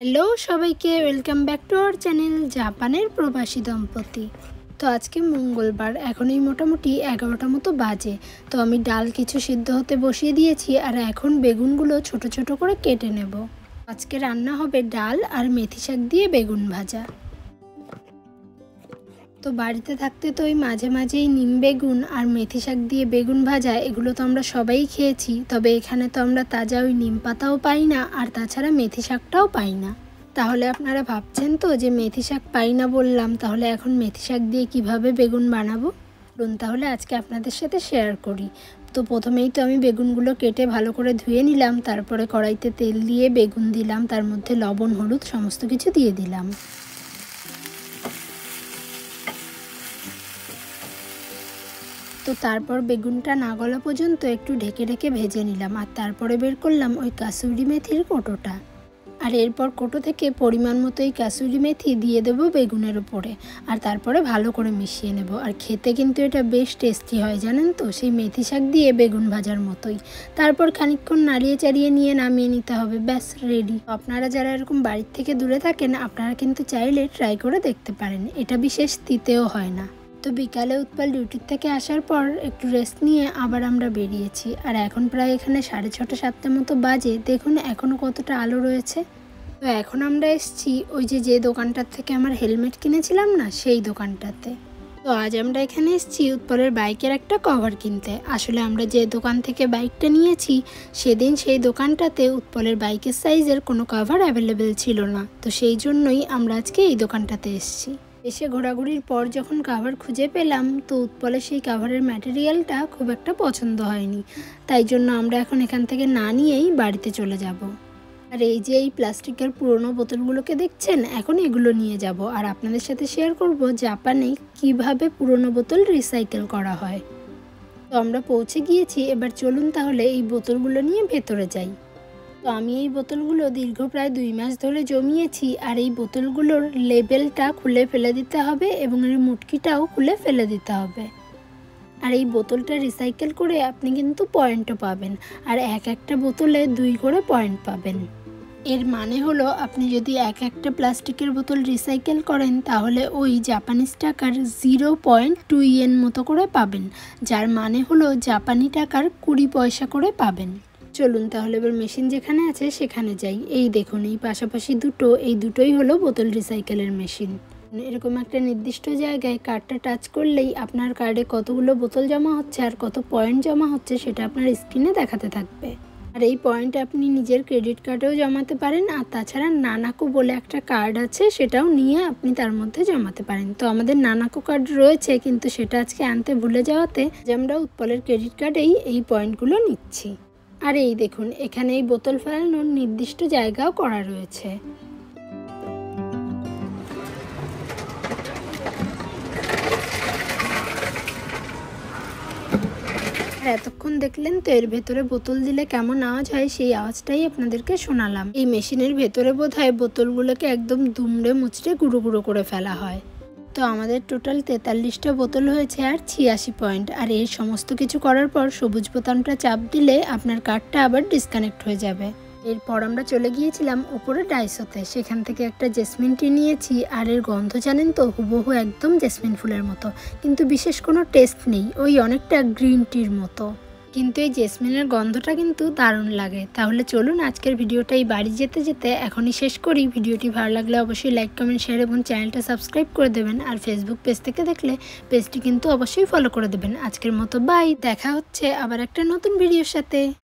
Hello সবাইকে, welcome back to our channel জাপানের প্রবাসী দম্পতি। তো আজকে মঙ্গলবার, এখন এই মোটামুটি 11টা মতো বাজে। তো আমি ডাল কিছু সিদ্ধ হতে বসিয়ে দিয়েছি আর এখন বেগুনগুলো ছোট ছোট করে কেটে নেব। আজকে রান্না হবে ডাল আর মেথি শাক দিয়ে বেগুন ভাজা। তো বাড়িতে থাকতে তো ওই মাঝে মাঝেই নিম বেগুন আর মেথি শাক দিয়ে বেগুন ভাজা এগুলো তো আমরা সবাই খেয়েছি, তবে এখানে তো আমরা তাজা ওই নিম পাতাও পাই না, আর তাছাড়া মেথি শাকটাও পাই না। তাহলে আপনারা ভাবছেন তো যে মেথি শাক পাই না বললাম, তাহলে এখন মেথি শাক দিয়ে কিভাবে বেগুন বানাবো তাহলে আজকে আপনাদের সাথে শেয়ার করি। তো প্রথমেই তো আমি বেগুনগুলো কেটে ভালো করে ধুয়ে নিলাম, তারপরে কড়াইতে তেল দিয়ে বেগুন দিলাম, তার মধ্যে লবণ হলুদ সমস্ত কিছু দিয়ে দিলাম। তো তারপর বেগুনটা না গলা পর্যন্ত একটু ঢেকে ঢেকে ভেজে নিলাম, আর তারপরে বের করলাম ওই কাসুরি মেথির কোটোটা। আর এরপর কোটো থেকে পরিমাণ মতো এই কাসুরি মেথি দিয়ে দেবো বেগুনের ওপরে, আর তারপরে ভালো করে মিশিয়ে নেব। আর খেতে কিন্তু এটা বেশ টেস্টি হয় জানেন তো, সেই মেথি শাক দিয়ে বেগুন ভাজার মতোই। তারপর খানিকক্ষণ নাড়িয়ে চাড়িয়ে নিয়ে নামিয়ে নিতে হবে, ব্যাস রেডি। আপনারা যারা এরকম বাড়ির থেকে দূরে থাকেন, আপনারা কিন্তু চাইলে ট্রাই করে দেখতে পারেন, এটা বিশেষ তিতেও হয় না। তো বিকালে উৎপল ডিউটির থেকে আসার পর একটু রেস্ট নিয়ে আবার আমরা বেরিয়েছি, আর এখন প্রায় এখানে 6:30 7টা মতো বাজে। দেখুন এখনও কতটা আলো রয়েছে। তো এখন আমরা এসেছি ওই যে দোকানটার থেকে আমার হেলমেট কিনেছিলাম না, সেই দোকানটাতে। তো আজ আমরা এখানে এসেছি উৎপলের বাইকের একটা কভার কিনতে। আসলে আমরা যে দোকান থেকে বাইকটা নিয়েছি সেদিন সেই দোকানটাতে উৎপলের বাইকের সাইজের কোনো কভার অ্যাভেলেবেল ছিল না, তো সেই জন্যই আমরা আজকে এই দোকানটাতে এসেছি। এসে ঘোরাঘুরির পর যখন কাভার খুঁজে পেলাম, তো উৎপলের সেই কাভারের ম্যাটেরিয়ালটা খুব একটা পছন্দ হয়নি, তাই জন্য আমরা এখন এখান থেকে না নিয়েই বাড়িতে চলে যাব। আর এই যে এই প্লাস্টিকের পুরনো বোতলগুলোকে দেখছেন, এখন এগুলো নিয়ে যাব আর আপনাদের সাথে শেয়ার করব জাপানে কিভাবে পুরনো বোতল রিসাইকেল করা হয়। তো আমরা পৌঁছে গিয়েছি, এবার চলুন তাহলে এই বোতলগুলো নিয়ে ভেতরে যাই। তো আমি এই বোতলগুলো দীর্ঘ প্রায় 2 মাস ধরে জমিয়েছি, আর এই বোতলগুলোর লেবেলটা খুলে ফেলে দিতে হবে এবং এর মুটকিটাও খুলে ফেলে দিতে হবে। আর এই বোতলটা রিসাইকেল করে আপনি কিন্তু পয়েন্টও পাবেন, আর একটা বোতলে 2 করে পয়েন্ট পাবেন। এর মানে হলো আপনি যদি একটা প্লাস্টিকের বোতল রিসাইকেল করেন, তাহলে ওই জাপানিজ টাকার 0.2 ইয়েন মতো করে পাবেন, যার মানে হলো জাপানি টাকার 20 পয়সা করে পাবেন। চলুন তাহলে এবার মেশিন যেখানে আছে সেখানে যাই। এই দেখুন এই পাশাপাশি এই দুটোই হলো বোতল রিসাইকেলের মেশিন। এরকম একটা নির্দিষ্ট জায়গায় কার্ডটা টাচ করলেই আপনার কার্ডে কতগুলো বোতল জমা হচ্ছে আর কত পয়েন্ট জমা হচ্ছে সেটা আপনার স্ক্রিনে দেখাতে থাকবে। আর এই পয়েন্ট আপনি নিজের ক্রেডিট কার্ডেও জমাতে পারেন, আর তাছাড়া নানাকো বলে একটা কার্ড আছে সেটাও নিয়ে আপনি তার মধ্যে জমাতে পারেন। তো আমাদের নানাকো কার্ড রয়েছে, কিন্তু সেটা আজকে আনতে ভুলে যাওয়াতে যে আমরা উৎপলের ক্রেডিট কার্ডেই এই পয়েন্টগুলো নিচ্ছি। আর এই দেখুন এখানে এই বোতল ফেলানোর নির্দিষ্ট জায়গাও করা রয়েছে। এতক্ষণ দেখলেন তো এর ভেতরে বোতল দিলে কেমন আওয়াজ হয়, সেই আওয়াজটাই আপনাদেরকে শোনালাম। এই মেশিনের ভেতরে বোধহয় বোতলগুলোকে একদম দুমড়ে মুচড়ে গুঁড়ো গুঁড়ো করে ফেলা হয়। তো আমাদের টোটাল 43টা বোতল হয়েছে আর 86 পয়েন্ট। আর এই সমস্ত কিছু করার পর সবুজ বোতামটা চাপ দিলে আপনার কার্ডটা আবার ডিসকানেক্ট হয়ে যাবে। এরপর আমরা চলে গিয়েছিলাম উপরে ডাইসোতে, সেখান থেকে একটা জেসমিন টি নিয়েছি। আর এর গন্ধ জানেন তো, হুবহু একদম জেসমিন ফুলের মতো, কিন্তু বিশেষ কোনো টেস্ট নেই, ওই অনেকটা গ্রিন টির মতো, কিন্তু এই জেসমিনের গন্ধটা কিন্তু দারুণ লাগে। তাহলে চলুন আজকের ভিডিওটা এই বাড়ি যেতে যেতে এখনই শেষ করি। ভিডিওটি ভালো লাগলে অবশ্যই লাইক কমেন্ট শেয়ার এবং চ্যানেলটা সাবস্ক্রাইব করে দেবেন। আর ফেসবুক পেজ থেকে দেখলে পেজটি কিন্তু অবশ্যই ফলো করে দেবেন। আজকের মতো বাই, দেখা হচ্ছে আবার একটা নতুন ভিডিওর সাথে।